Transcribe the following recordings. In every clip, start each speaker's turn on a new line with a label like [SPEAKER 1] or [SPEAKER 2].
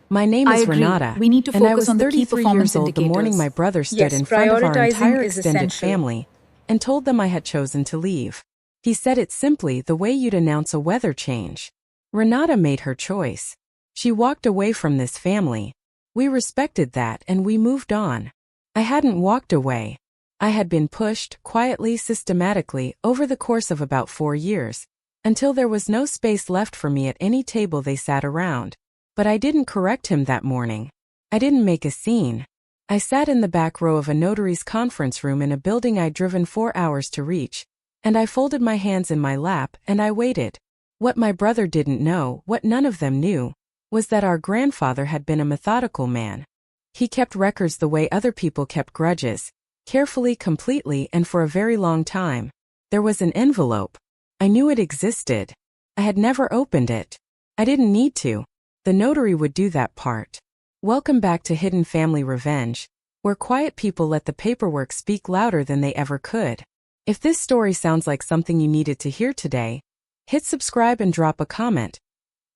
[SPEAKER 1] My name
[SPEAKER 2] I
[SPEAKER 1] is
[SPEAKER 2] agree.
[SPEAKER 1] Renata,
[SPEAKER 2] We need to
[SPEAKER 1] and I
[SPEAKER 2] focus
[SPEAKER 1] was
[SPEAKER 2] on the key
[SPEAKER 1] 33 years
[SPEAKER 2] performance
[SPEAKER 1] old the morning
[SPEAKER 2] indicators.
[SPEAKER 1] my brother stood
[SPEAKER 3] Yes,
[SPEAKER 1] in front of our
[SPEAKER 3] prioritizing
[SPEAKER 1] entire
[SPEAKER 3] is
[SPEAKER 1] extended
[SPEAKER 3] essential.
[SPEAKER 1] family and told them I had chosen to leave. He said it simply the way you'd announce a weather change. Renata made her choice. She walked away from this family. We respected that and we moved on. I hadn't walked away. I had been pushed, quietly, systematically, over the course of about 4 years, until there was no space left for me at any table they sat around. But I didn't correct him that morning. I didn't make a scene. I sat in the back row of a notary's conference room in a building I'd driven 4 hours to reach, and I folded my hands in my lap and I waited. What my brother didn't know, what none of them knew, was that our grandfather had been a methodical man. He kept records the way other people kept grudges, carefully, completely, and for a very long time. There was an envelope. I knew it existed. I had never opened it. I didn't need to. The notary would do that part. Welcome back to Hidden Family Revenge, where quiet people let the paperwork speak louder than they ever could. If this story sounds like something you needed to hear today, hit subscribe and drop a comment.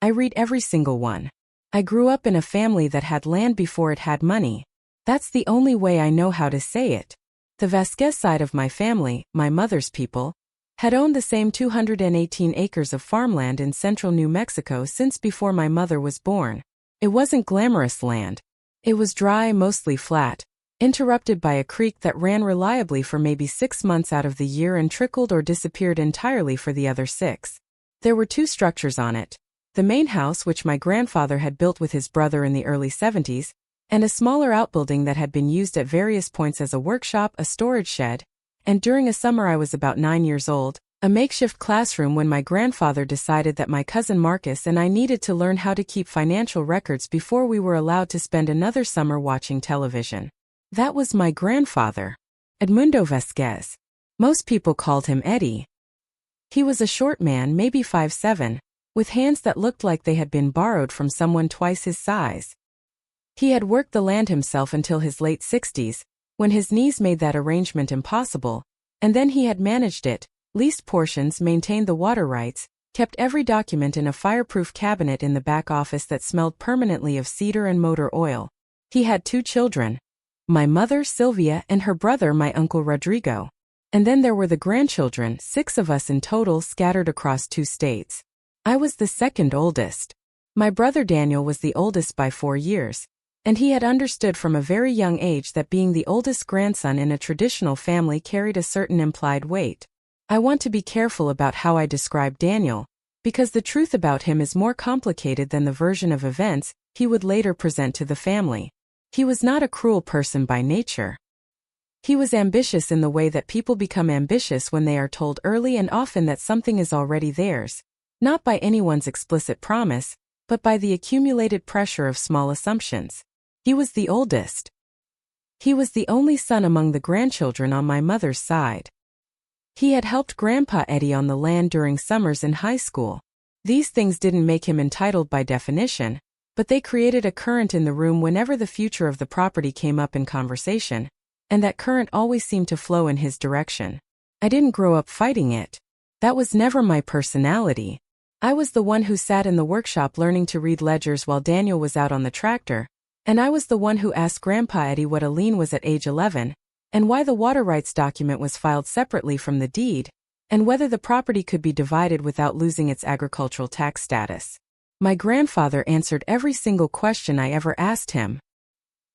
[SPEAKER 1] I read every single one. I grew up in a family that had land before it had money. That's the only way I know how to say it. The Vasquez side of my family, my mother's people, had owned the same 218 acres of farmland in central New Mexico since before my mother was born. It wasn't glamorous land. It was dry, mostly flat, interrupted by a creek that ran reliably for maybe 6 months out of the year and trickled or disappeared entirely for the other 6. There were 2 structures on it. The main house, which my grandfather had built with his brother in the early 70s, and a smaller outbuilding that had been used at various points as a workshop, a storage shed, and during a summer I was about 9 years old, a makeshift classroom when my grandfather decided that my cousin Marcus and I needed to learn how to keep financial records before we were allowed to spend another summer watching television. That was my grandfather, Edmundo Vasquez. Most people called him Eddie. He was a short man, maybe 5'7", with hands that looked like they had been borrowed from someone twice his size. He had worked the land himself until his late 60s, when his knees made that arrangement impossible, and then he had managed it, leased portions, maintained the water rights, kept every document in a fireproof cabinet in the back office that smelled permanently of cedar and motor oil. He had 2 children, my mother, Sylvia, and her brother, my uncle Rodrigo. And then there were the grandchildren, 6 of us in total, scattered across 2 states. I was the second oldest. My brother Daniel was the oldest by 4 years, and he had understood from a very young age that being the oldest grandson in a traditional family carried a certain implied weight. I want to be careful about how I describe Daniel, because the truth about him is more complicated than the version of events he would later present to the family. He was not a cruel person by nature. He was ambitious in the way that people become ambitious when they are told early and often that something is already theirs, not by anyone's explicit promise, but by the accumulated pressure of small assumptions. He was the oldest. He was the only son among the grandchildren on my mother's side. He had helped Grandpa Eddie on the land during summers in high school. These things didn't make him entitled by definition, but they created a current in the room whenever the future of the property came up in conversation, and that current always seemed to flow in his direction. I didn't grow up fighting it. That was never my personality. I was the one who sat in the workshop learning to read ledgers while Daniel was out on the tractor, and I was the one who asked Grandpa Eddie what a lien was at age 11, and why the water rights document was filed separately from the deed, and whether the property could be divided without losing its agricultural tax status. My grandfather answered every single question I ever asked him.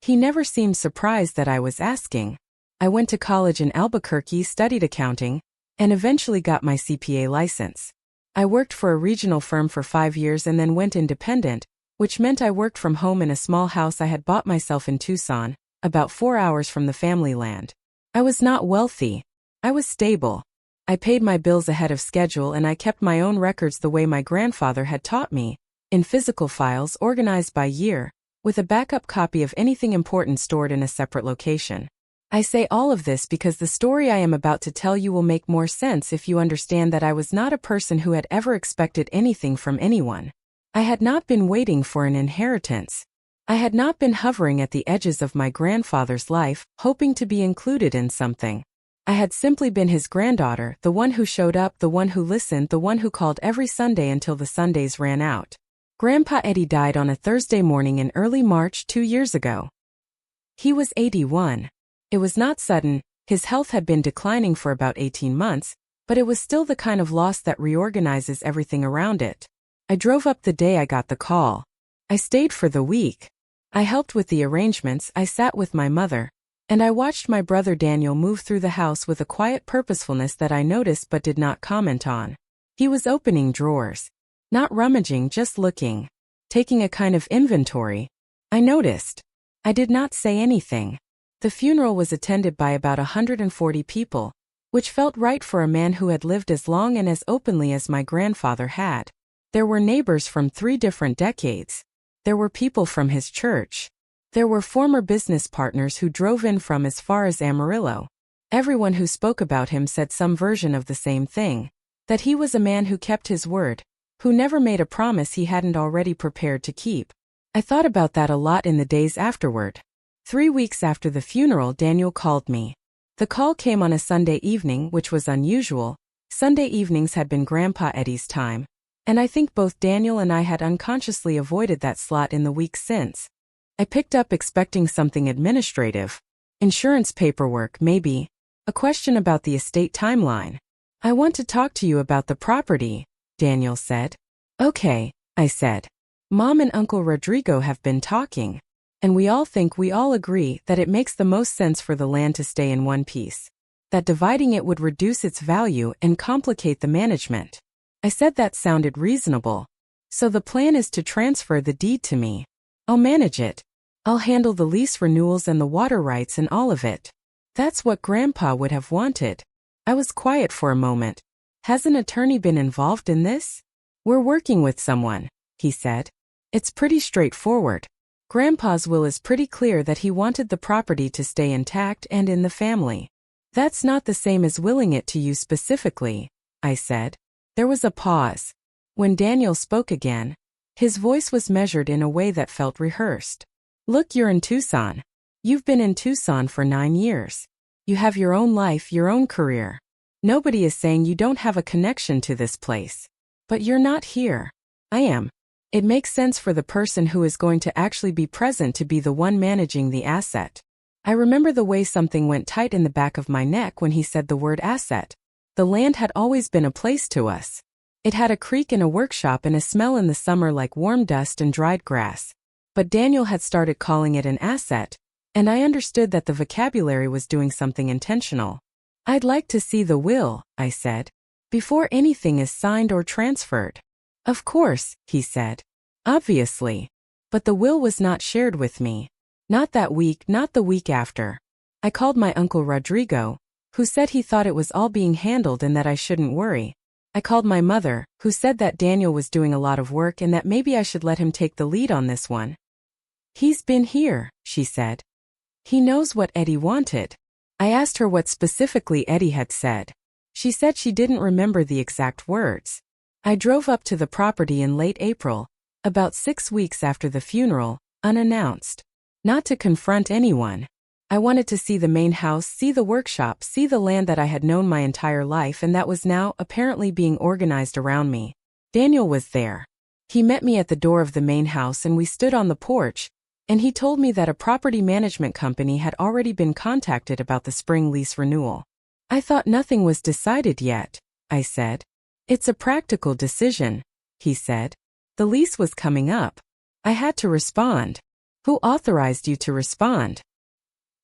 [SPEAKER 1] He never seemed surprised that I was asking. I went to college in Albuquerque, studied accounting, and eventually got my CPA license. I worked for a regional firm for 5 years and then went independent, which meant I worked from home in a small house I had bought myself in Tucson, about 4 hours from the family land. I was not wealthy. I was stable. I paid my bills ahead of schedule and I kept my own records the way my grandfather had taught me, in physical files organized by year, with a backup copy of anything important stored in a separate location. I say all of this because the story I am about to tell you will make more sense if you understand that I was not a person who had ever expected anything from anyone. I had not been waiting for an inheritance. I had not been hovering at the edges of my grandfather's life, hoping to be included in something. I had simply been his granddaughter, the one who showed up, the one who listened, the one who called every Sunday until the Sundays ran out. Grandpa Eddie died on a Thursday morning in early March 2 years ago. He was 81. It was not sudden, his health had been declining for about 18 months, but it was still the kind of loss that reorganizes everything around it. I drove up the day I got the call. I stayed for the week. I helped with the arrangements, I sat with my mother, and I watched my brother Daniel move through the house with a quiet purposefulness that I noticed but did not comment on. He was opening drawers. Not rummaging, just looking. Taking a kind of inventory. I noticed. I did not say anything. The funeral was attended by about 140 people, which felt right for a man who had lived as long and as openly as my grandfather had. There were neighbors from 3 different decades. There were people from his church. There were former business partners who drove in from as far as Amarillo. Everyone who spoke about him said some version of the same thing. That he was a man who kept his word, who never made a promise he hadn't already prepared to keep. I thought about that a lot in the days afterward. 3 weeks after the funeral, Daniel called me. The call came on a Sunday evening, which was unusual. Sunday evenings had been Grandpa Eddie's time, and I think both Daniel and I had unconsciously avoided that slot in the weeks since. I picked up expecting something administrative. Insurance paperwork, maybe. A question about the estate timeline. "I want to talk to you about the property," Daniel said. "Okay," I said. "Mom and Uncle Rodrigo have been talking, and we all agree that it makes the most sense for the land to stay in one piece. That dividing it would reduce its value and complicate the management." I said that sounded reasonable. "So the plan is to transfer the deed to me. I'll manage it. I'll handle the lease renewals and the water rights and all of it." That's what Grandpa would have wanted. I was quiet for a moment. "Has an attorney been involved in this?" "We're working with someone," he said. "It's pretty straightforward. Grandpa's will is pretty clear that he wanted the property to stay intact and in the family." "That's not the same as willing it to you specifically," I said. There was a pause. When Daniel spoke again, his voice was measured in a way that felt rehearsed. "Look, you're in Tucson. You've been in Tucson for 9 years. You have your own life, your own career. Nobody is saying you don't have a connection to this place. But you're not here. I am. It makes sense for the person who is going to actually be present to be the one managing the asset." I remember the way something went tight in the back of my neck when he said the word asset. The land had always been a place to us. It had a creek and a workshop and a smell in the summer like warm dust and dried grass. But Daniel had started calling it an asset, and I understood that the vocabulary was doing something intentional. "I'd like to see the will," I said, "before anything is signed or transferred." "Of course," he said. "Obviously. But the will was not shared with me. Not that week, not the week after. I called my Uncle Rodrigo, who said he thought it was all being handled and that I shouldn't worry. I called my mother, who said that Daniel was doing a lot of work and that maybe I should let him take the lead on this one. "He's been here," she said. "He knows what Eddie wanted." I asked her what specifically Eddie had said. She said she didn't remember the exact words. I drove up to the property in late April, about 6 weeks after the funeral, unannounced. Not to confront anyone. I wanted to see the main house, see the workshop, see the land that I had known my entire life and that was now apparently being organized around me. Daniel was there. He met me at the door of the main house and we stood on the porch, and he told me that a property management company had already been contacted about the spring lease renewal. "I thought nothing was decided yet," I said. "It's a practical decision," he said. "The lease was coming up." I had to respond. "Who authorized you to respond?"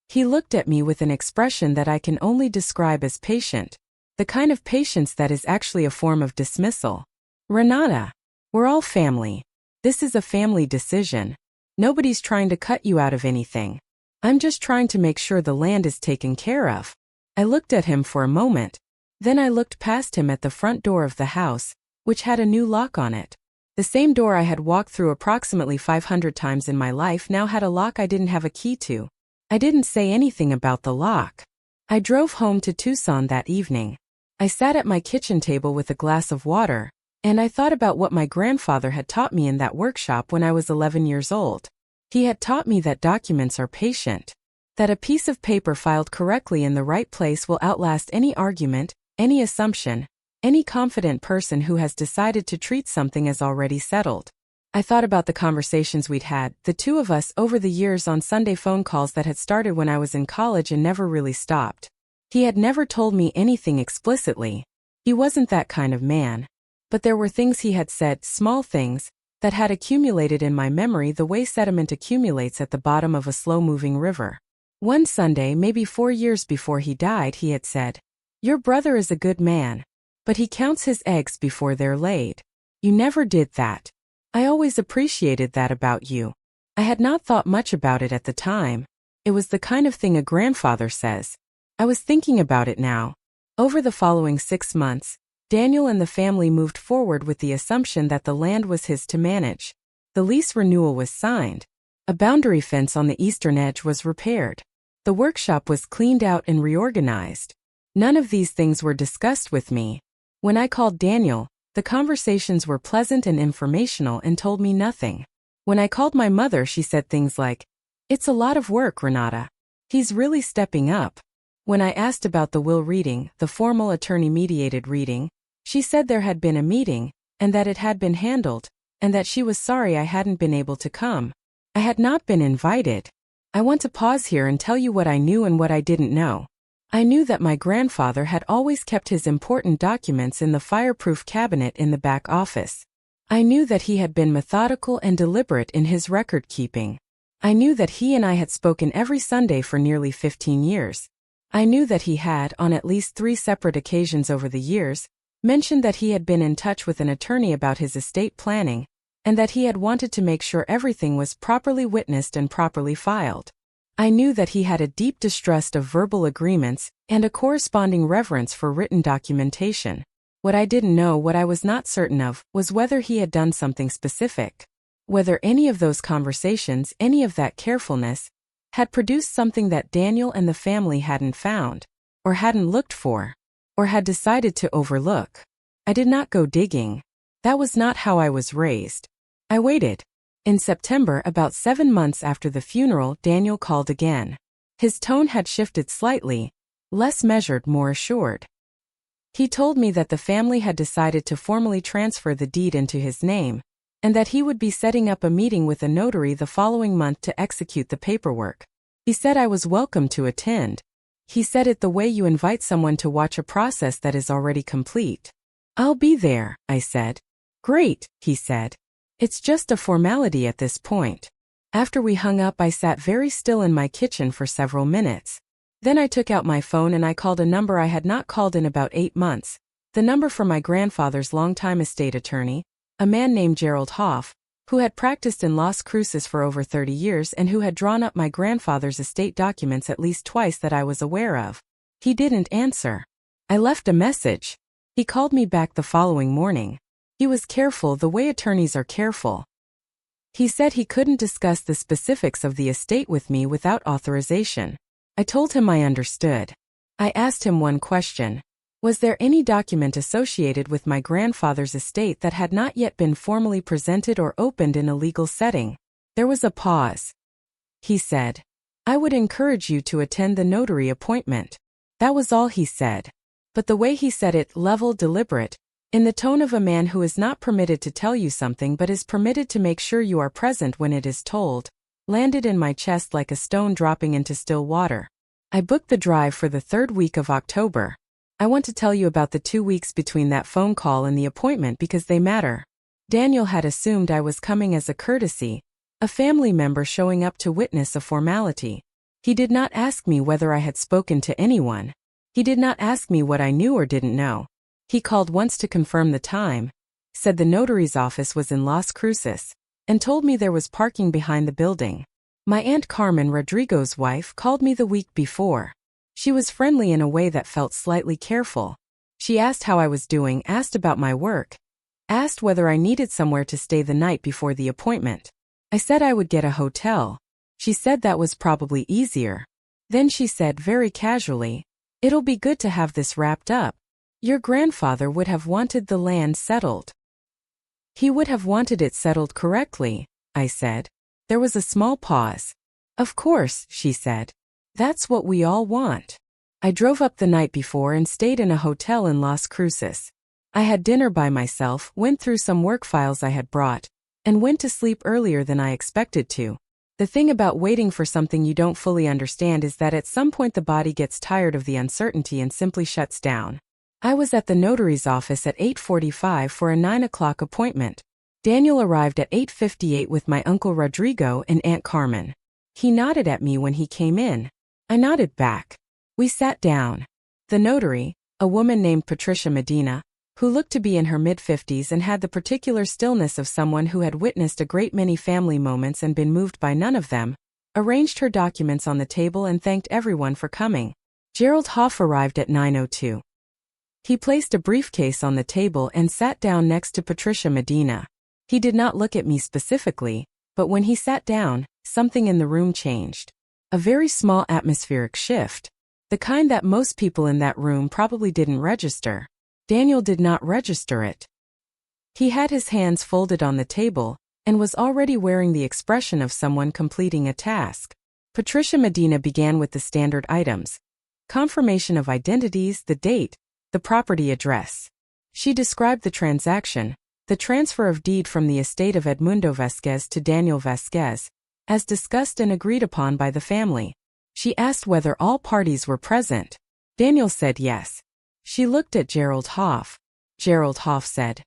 [SPEAKER 1] He looked at me with an expression that I can only describe as patient. The kind of patience that is actually a form of dismissal. "Renata, we're all family. This is a family decision. Nobody's trying to cut you out of anything. I'm just trying to make sure the land is taken care of." I looked at him for a moment. Then I looked past him at the front door of the house, which had a new lock on it. The same door I had walked through approximately 500 times in my life now had a lock I didn't have a key to. I didn't say anything about the lock. I drove home to Tucson that evening. I sat at my kitchen table with a glass of water, and I thought about what my grandfather had taught me in that workshop when I was 11 years old. He had taught me that documents are patient. That a piece of paper filed correctly in the right place will outlast any argument, any assumption, any confident person who has decided to treat something as already settled. I thought about the conversations we'd had, the two of us, over the years on Sunday phone calls that had started when I was in college and never really stopped. He had never told me anything explicitly. He wasn't that kind of man. But there were things he had said, small things, that had accumulated in my memory the way sediment accumulates at the bottom of a slow-moving river. One Sunday, maybe 4 years before he died, he had said, "Your brother is a good man, but he counts his eggs before they're laid. You never did that. I always appreciated that about you." I had not thought much about it at the time. It was the kind of thing a grandfather says. I was thinking about it now. Over the following 6 months, Daniel and the family moved forward with the assumption that the land was his to manage. The lease renewal was signed. A boundary fence on the eastern edge was repaired. The workshop was cleaned out and reorganized. None of these things were discussed with me. When I called Daniel, the conversations were pleasant and informational and told me nothing. When I called my mother, she said things like, "It's a lot of work, Renata. He's really stepping up." When I asked about the will reading, the formal attorney-mediated reading, she said there had been a meeting, and that it had been handled, and that she was sorry I hadn't been able to come. I had not been invited. I want to pause here and tell you what I knew and what I didn't know. I knew that my grandfather had always kept his important documents in the fireproof cabinet in the back office. I knew that he had been methodical and deliberate in his record-keeping. I knew that he and I had spoken every Sunday for nearly 15 years. I knew that he had, on at least 3 separate occasions over the years, mentioned that he had been in touch with an attorney about his estate planning, and that he had wanted to make sure everything was properly witnessed and properly filed. I knew that he had a deep distrust of verbal agreements and a corresponding reverence for written documentation. What I didn't know, what I was not certain of, was whether he had done something specific. Whether any of those conversations, any of that carefulness, had produced something that Daniel and the family hadn't found, or hadn't looked for, or had decided to overlook. I did not go digging. That was not how I was raised. I waited. In September, about 7 months after the funeral, Daniel called again. His tone had shifted slightly, less measured, more assured. He told me that the family had decided to formally transfer the deed into his name, and that he would be setting up a meeting with a notary the following month to execute the paperwork. He said I was welcome to attend. He said it the way you invite someone to watch a process that is already complete. "I'll be there," I said. "Great," he said. "It's just a formality at this point." After we hung up, I sat very still in my kitchen for several minutes. Then I took out my phone and I called a number I had not called in about 8 months, the number for my grandfather's longtime estate attorney, a man named Gerald Hoff, who had practiced in Las Cruces for over 30 years and who had drawn up my grandfather's estate documents at least twice that I was aware of. He didn't answer. I left a message. He called me back the following morning. He was careful, the way attorneys are careful. He said he couldn't discuss the specifics of the estate with me without authorization. I told him I understood. I asked him one question. Was there any document associated with my grandfather's estate that had not yet been formally presented or opened in a legal setting? There was a pause. He said, "I would encourage you to attend the notary appointment." That was all he said. But the way he said it, level, deliberate, in the tone of a man who is not permitted to tell you something but is permitted to make sure you are present when it is told, landed in my chest like a stone dropping into still water. I booked the drive for the 3rd week of October. I want to tell you about the 2 weeks between that phone call and the appointment because they matter. Daniel had assumed I was coming as a courtesy, a family member showing up to witness a formality. He did not ask me whether I had spoken to anyone. He did not ask me what I knew or didn't know. He called once to confirm the time, said the notary's office was in Las Cruces, and told me there was parking behind the building. My Aunt Carmen, Rodrigo's wife, called me the week before. She was friendly in a way that felt slightly careful. She asked how I was doing, asked about my work, asked whether I needed somewhere to stay the night before the appointment. I said I would get a hotel. She said that was probably easier. Then she said very casually, "It'll be good to have this wrapped up. Your grandfather would have wanted the land settled." "He would have wanted it settled correctly," I said. There was a small pause. "Of course," she said. "That's what we all want." I drove up the night before and stayed in a hotel in Las Cruces. I had dinner by myself, went through some work files I had brought, and went to sleep earlier than I expected to. The thing about waiting for something you don't fully understand is that at some point the body gets tired of the uncertainty and simply shuts down. I was at the notary's office at 8:45 for a 9 o'clock appointment. Daniel arrived at 8:58 with my Uncle Rodrigo and Aunt Carmen. He nodded at me when he came in. I nodded back. We sat down. The notary, a woman named Patricia Medina, who looked to be in her mid-50s and had the particular stillness of someone who had witnessed a great many family moments and been moved by none of them, arranged her documents on the table and thanked everyone for coming. Gerald Hoff arrived at 9:02. He placed a briefcase on the table and sat down next to Patricia Medina. He did not look at me specifically, but when he sat down, something in the room changed. A very small atmospheric shift. The kind that most people in that room probably didn't register. Daniel did not register it. He had his hands folded on the table and was already wearing the expression of someone completing a task. Patricia Medina began with the standard items: confirmation of identities, the date, the property address. She described the transaction, the transfer of deed from the estate of Edmundo Vasquez to Daniel Vasquez, as discussed and agreed upon by the family. She asked whether all parties were present. Daniel said yes. She looked at Gerald Hoff. Gerald Hoff said,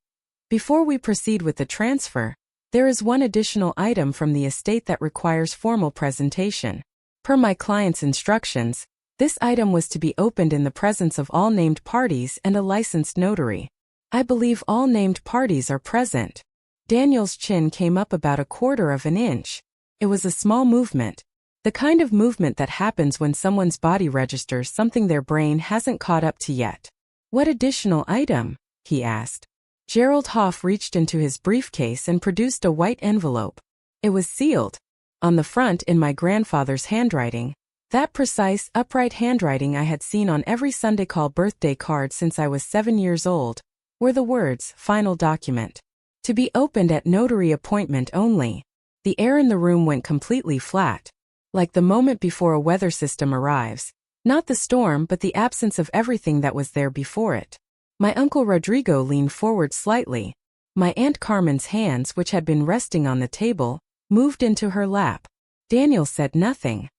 [SPEAKER 1] "Before we proceed with the transfer, there is one additional item from the estate that requires formal presentation. Per my client's instructions, this item was to be opened in the presence of all named parties and a licensed notary. I believe all named parties are present." Daniel's chin came up about 1/4 of an inch. It was a small movement. The kind of movement that happens when someone's body registers something their brain hasn't caught up to yet. "What additional item?" he asked. Gerald Hoff reached into his briefcase and produced a white envelope. It was sealed. On the front, in my grandfather's handwriting, that precise, upright handwriting I had seen on every Sunday call birthday card since I was 7 years old, were the words, "Final document. To be opened at notary appointment only." The air in the room went completely flat. Like the moment before a weather system arrives. Not the storm, but the absence of everything that was there before it. My Uncle Rodrigo leaned forward slightly. My Aunt Carmen's hands, which had been resting on the table, moved into her lap. Daniel said nothing.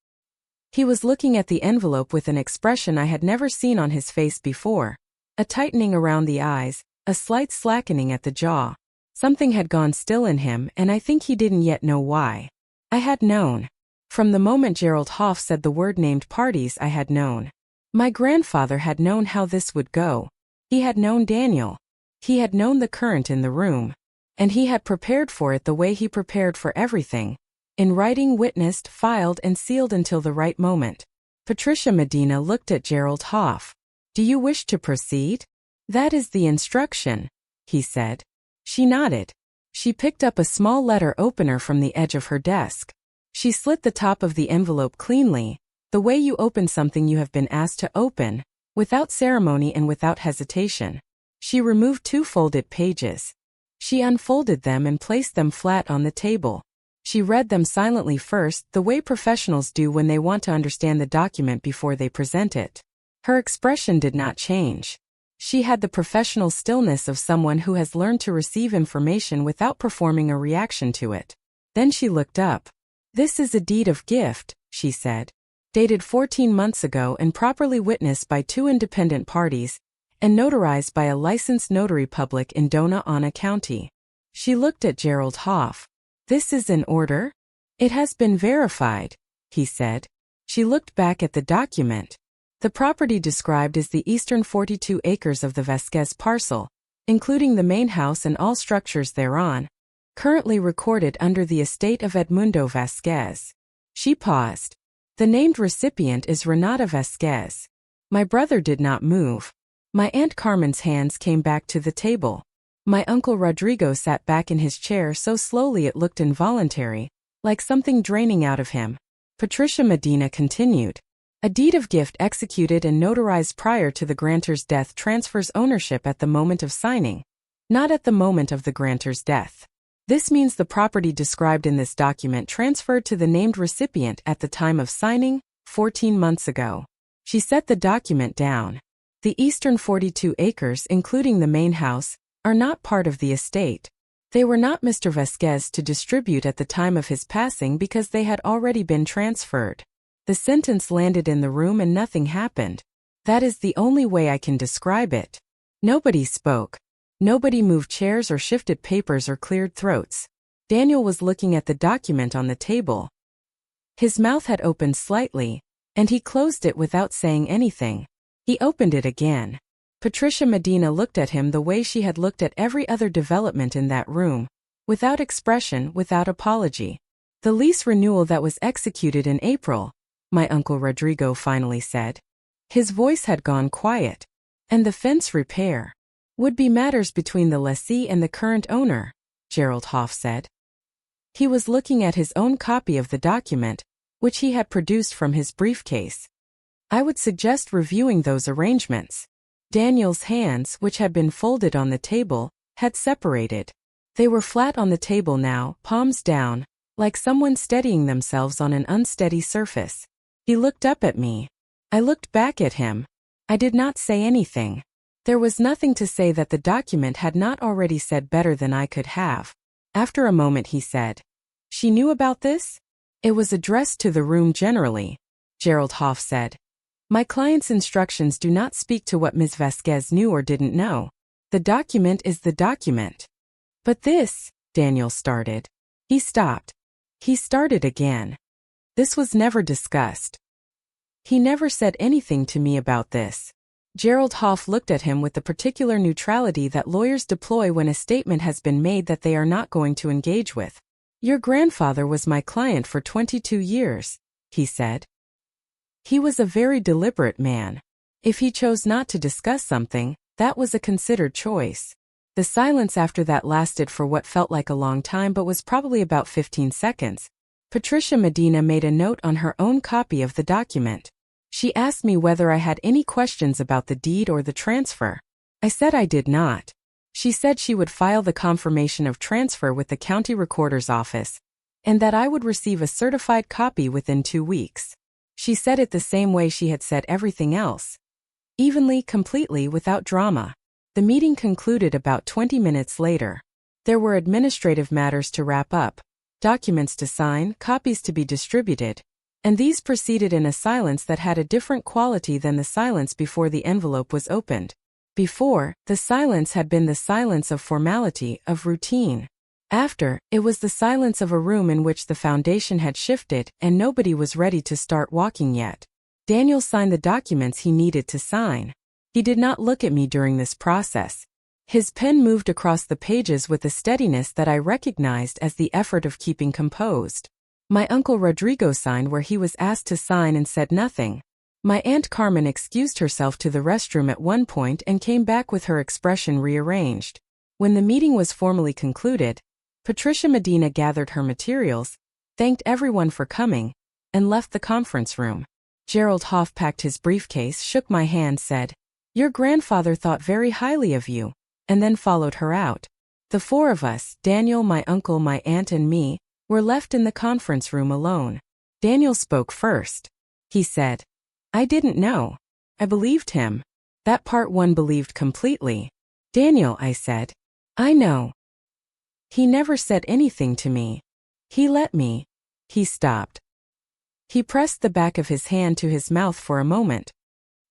[SPEAKER 1] He was looking at the envelope with an expression I had never seen on his face before. A tightening around the eyes, a slight slackening at the jaw. Something had gone still in him, and I think he didn't yet know why. I had known. From the moment Gerald Hoff said the word named parties, I had known. My grandfather had known how this would go. He had known Daniel. He had known the current in the room. And he had prepared for it the way he prepared for everything. In writing, witnessed, filed, and sealed until the right moment. Patricia Medina looked at Gerald Hoff. "Do you wish to proceed?" "That is the instruction," he said. She nodded. She picked up a small letter opener from the edge of her desk. She slit the top of the envelope cleanly, the way you open something you have been asked to open, without ceremony and without hesitation. She removed 2 folded pages. She unfolded them and placed them flat on the table. She read them silently first, the way professionals do when they want to understand the document before they present it. Her expression did not change. She had the professional stillness of someone who has learned to receive information without performing a reaction to it. Then she looked up. "This is a deed of gift," she said, "dated 14 months ago and properly witnessed by 2 independent parties, and notarized by a licensed notary public in Dona Ana County." She looked at Gerald Hoff. "This is an order?" "It has been verified," he said. She looked back at the document. The property described is the eastern 42 acres of the Vasquez parcel, including the main house and all structures thereon, currently recorded under the estate of Edmundo Vasquez. She paused. "The named recipient is Renata Vasquez." My brother did not move. My Aunt Carmen's hands came back to the table. My Uncle Rodrigo sat back in his chair so slowly it looked involuntary, like something draining out of him. Patricia Medina continued. "A deed of gift executed and notarized prior to the grantor's death transfers ownership at the moment of signing, not at the moment of the grantor's death. This means the property described in this document transferred to the named recipient at the time of signing, 14 months ago." She set the document down. "The eastern 42 acres, including the main house, are not part of the estate. They were not Mr. Vasquez to distribute at the time of his passing because they had already been transferred. The sentence landed in the room and nothing happened. That is the only way I can describe it. Nobody spoke. Nobody moved chairs or shifted papers or cleared throats. Daniel was looking at the document on the table. His mouth had opened slightly, and he closed it without saying anything. He opened it again. Patricia Medina looked at him the way she had looked at every other development in that room, without expression, without apology. The lease renewal that was executed in April, my Uncle Rodrigo finally said. His voice had gone quiet. And the fence repair would be matters between the lessee and the current owner, Gerald Hoff said. He was looking at his own copy of the document, which he had produced from his briefcase. I would suggest reviewing those arrangements. Daniel's hands, which had been folded on the table, had separated. They were flat on the table now, palms down, like someone steadying themselves on an unsteady surface. He looked up at me. I looked back at him. I did not say anything. There was nothing to say that the document had not already said better than I could have. After a moment he said, "She knew about this?" "It was addressed to the room generally," Gerald Hoff said. "My client's instructions do not speak to what Ms. Vasquez knew or didn't know. The document is the document." "But this," Daniel started. He stopped. He started again. "This was never discussed. He never said anything to me about this." Gerald Hoff looked at him with the particular neutrality that lawyers deploy when a statement has been made that they are not going to engage with. "Your grandfather was my client for 22 years, he said. He was a very deliberate man. If he chose not to discuss something, that was a considered choice." The silence after that lasted for what felt like a long time but was probably about 15 seconds. Patricia Medina made a note on her own copy of the document. She asked me whether I had any questions about the deed or the transfer. I said I did not. She said she would file the confirmation of transfer with the county recorder's office, and that I would receive a certified copy within 2 weeks. She said it the same way she had said everything else. Evenly, completely, without drama. The meeting concluded about 20 minutes later. There were administrative matters to wrap up, documents to sign, copies to be distributed, and these proceeded in a silence that had a different quality than the silence before the envelope was opened. Before, the silence had been the silence of formality, of routine. After, it was the silence of a room in which the foundation had shifted and nobody was ready to start walking yet. Daniel signed the documents he needed to sign. He did not look at me during this process. His pen moved across the pages with a steadiness that I recognized as the effort of keeping composed. My Uncle Rodrigo signed where he was asked to sign and said nothing. My Aunt Carmen excused herself to the restroom at one point and came back with her expression rearranged. When the meeting was formally concluded, Patricia Medina gathered her materials, thanked everyone for coming, and left the conference room. Gerald Hoff packed his briefcase, shook my hand, said, "Your grandfather thought very highly of you," and then followed her out. The 4 of us, Daniel, my uncle, my aunt, and me, were left in the conference room alone. Daniel spoke first. He said, "I didn't know." I believed him. That part one believed completely. "Daniel," I said, "I know. He never said anything to me. He let me." He stopped. He pressed the back of his hand to his mouth for a moment.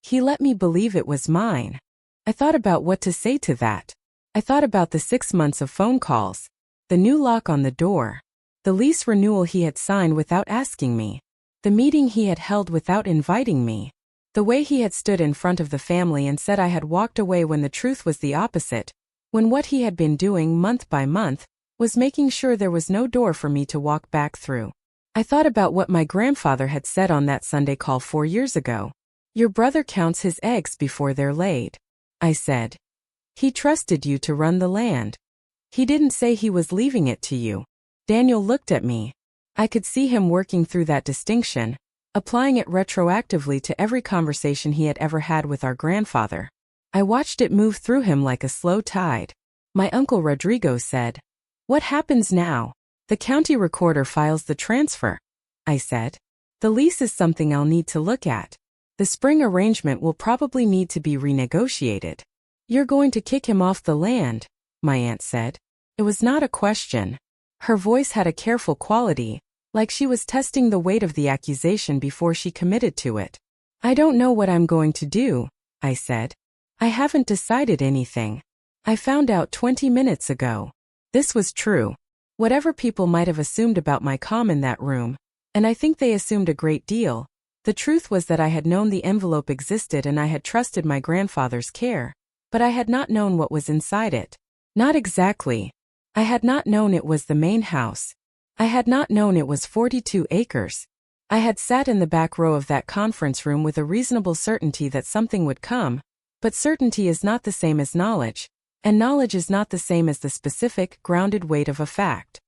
[SPEAKER 1] "He let me believe it was mine." I thought about what to say to that. I thought about the 6 months of phone calls, the new lock on the door, the lease renewal he had signed without asking me, the meeting he had held without inviting me, the way he had stood in front of the family and said I had walked away when the truth was the opposite, when what he had been doing month by month was making sure there was no door for me to walk back through. I thought about what my grandfather had said on that Sunday call 4 years ago. "Your brother counts his eggs before they're laid," I said. "He trusted you to run the land. He didn't say he was leaving it to you." Daniel looked at me. I could see him working through that distinction, applying it retroactively to every conversation he had ever had with our grandfather. I watched it move through him like a slow tide. My Uncle Rodrigo said, "What happens now?" "The county recorder files the transfer," I said. "The lease is something I'll need to look at. The spring arrangement will probably need to be renegotiated." "You're going to kick him off the land," my aunt said. It was not a question. Her voice had a careful quality, like she was testing the weight of the accusation before she committed to it. I don't know what I'm going to do, I said. I haven't decided anything. I found out 20 minutes ago. This was true. Whatever people might have assumed about my calm in that room, and I think they assumed a great deal, the truth was that I had known the envelope existed and I had trusted my grandfather's care, but I had not known what was inside it. Not exactly. I had not known it was the main house. I had not known it was 42 acres. I had sat in the back row of that conference room with a reasonable certainty that something would come, but certainty is not the same as knowledge, and knowledge is not the same as the specific, grounded weight of a fact.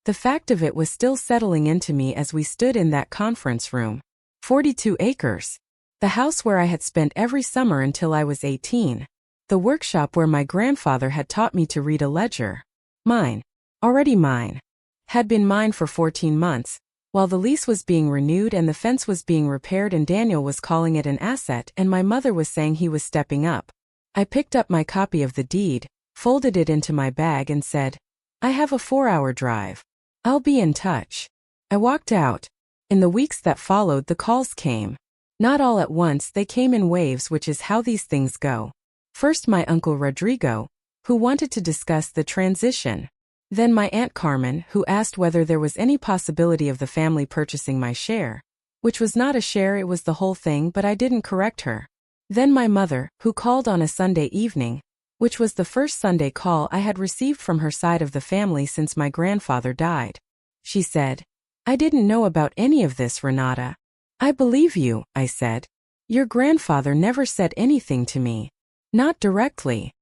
[SPEAKER 1] The fact of it was still settling into me as we stood in that conference room. 42 acres. The house where I had spent every summer until I was 18. The workshop where my grandfather had taught me to read a ledger. Mine. Already mine. Had been mine for 14 months, while the lease was being renewed and the fence was being repaired and Daniel was calling it an asset and my mother was saying he was stepping up. I picked up my copy of the deed, folded it into my bag and said, I have a 4-hour drive. I'll be in touch. I walked out. In the weeks that followed, the calls came. Not all at once, they came in waves, which is how these things go. First my uncle Rodrigo, who wanted to discuss the transition. Then my Aunt Carmen, who asked whether there was any possibility of the family purchasing my share. Which was not a share, it was the whole thing, but I didn't correct her. Then my mother, who called on a Sunday evening, which was the first Sunday call I had received from her side of the family since my grandfather died. She said, I didn't know about any of this, Renata. I believe you, I said. Your grandfather never said anything to me. Not directly.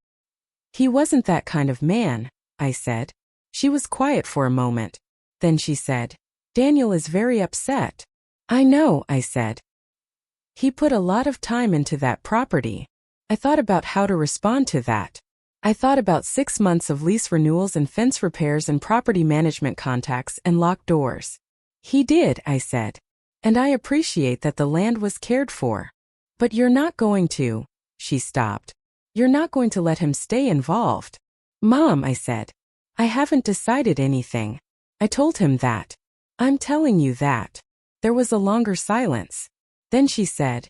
[SPEAKER 1] He wasn't that kind of man, I said. She was quiet for a moment. Then she said, Daniel is very upset. I know, I said. He put a lot of time into that property. I thought about how to respond to that. I thought about 6 months of lease renewals and fence repairs and property management contacts and locked doors. He did, I said. And I appreciate that the land was cared for. But you're not going to, she stopped. You're not going to let him stay involved. Mom, I said. I haven't decided anything. I told him that. I'm telling you that. There was a longer silence. Then she said,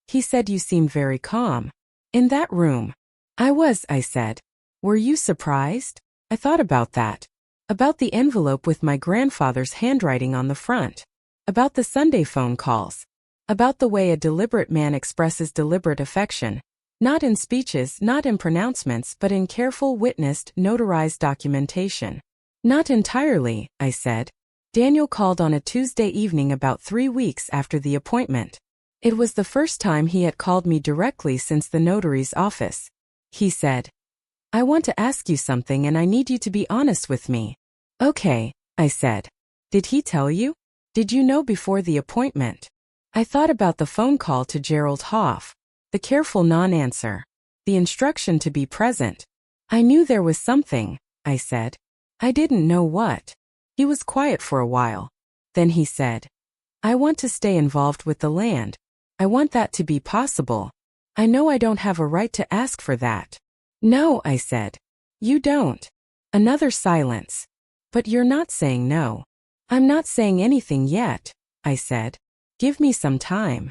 [SPEAKER 1] he said you seemed very calm. In that room. I was, I said. Were you surprised? I thought about that. About the envelope with my grandfather's handwriting on the front. About the Sunday phone calls. About the way a deliberate man expresses deliberate affection. Not in speeches, not in pronouncements, but in careful, witnessed, notarized documentation. Not entirely, I said. Daniel called on a Tuesday evening about 3 weeks after the appointment. It was the first time he had called me directly since the notary's office. He said, I want to ask you something and I need you to be honest with me. Okay, I said. Did he tell you? Did you know before the appointment? I thought about the phone call to Gerald Hoff. The careful non-answer. The instruction to be present. I knew there was something, I said. I didn't know what. He was quiet for a while. Then he said, I want to stay involved with the land. I want that to be possible. I know I don't have a right to ask for that. No, I said. You don't. Another silence. But you're not saying no. I'm not saying anything yet, I said. Give me some time.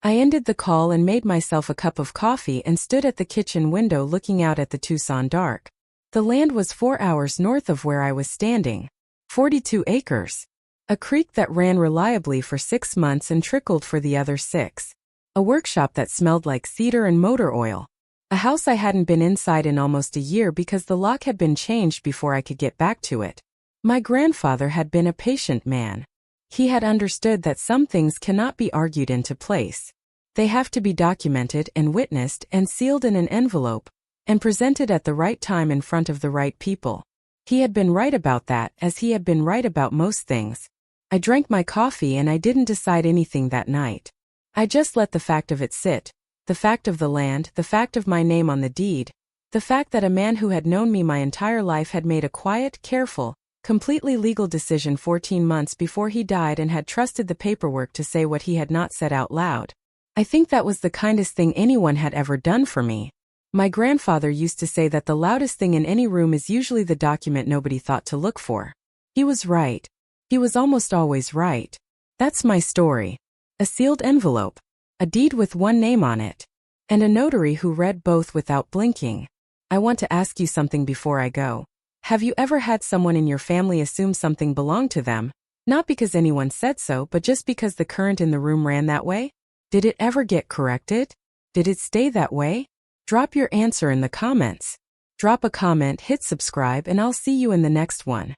[SPEAKER 1] I ended the call and made myself a cup of coffee and stood at the kitchen window looking out at the Tucson dark. The land was 4 hours north of where I was standing. 42 acres. A creek that ran reliably for 6 months and trickled for the other 6. A workshop that smelled like cedar and motor oil. A house I hadn't been inside in almost a year because the lock had been changed before I could get back to it. My grandfather had been a patient man. He had understood that some things cannot be argued into place. They have to be documented and witnessed and sealed in an envelope, and presented at the right time in front of the right people. He had been right about that, as he had been right about most things. I drank my coffee and I didn't decide anything that night. I just let the fact of it sit. The fact of the land, the fact of my name on the deed, the fact that a man who had known me my entire life had made a quiet, careful, completely legal decision 14 months before he died and had trusted the paperwork to say what he had not said out loud. I think that was the kindest thing anyone had ever done for me. My grandfather used to say that the loudest thing in any room is usually the document nobody thought to look for. He was right. He was almost always right. That's my story. A sealed envelope, a deed with one name on it, and a notary who read both without blinking. I want to ask you something before I go. Have you ever had someone in your family assume something belonged to them? Not because anyone said so, but just because the current in the room ran that way? Did it ever get corrected? Did it stay that way? Drop your answer in the comments. Drop a comment, hit subscribe, and I'll see you in the next one.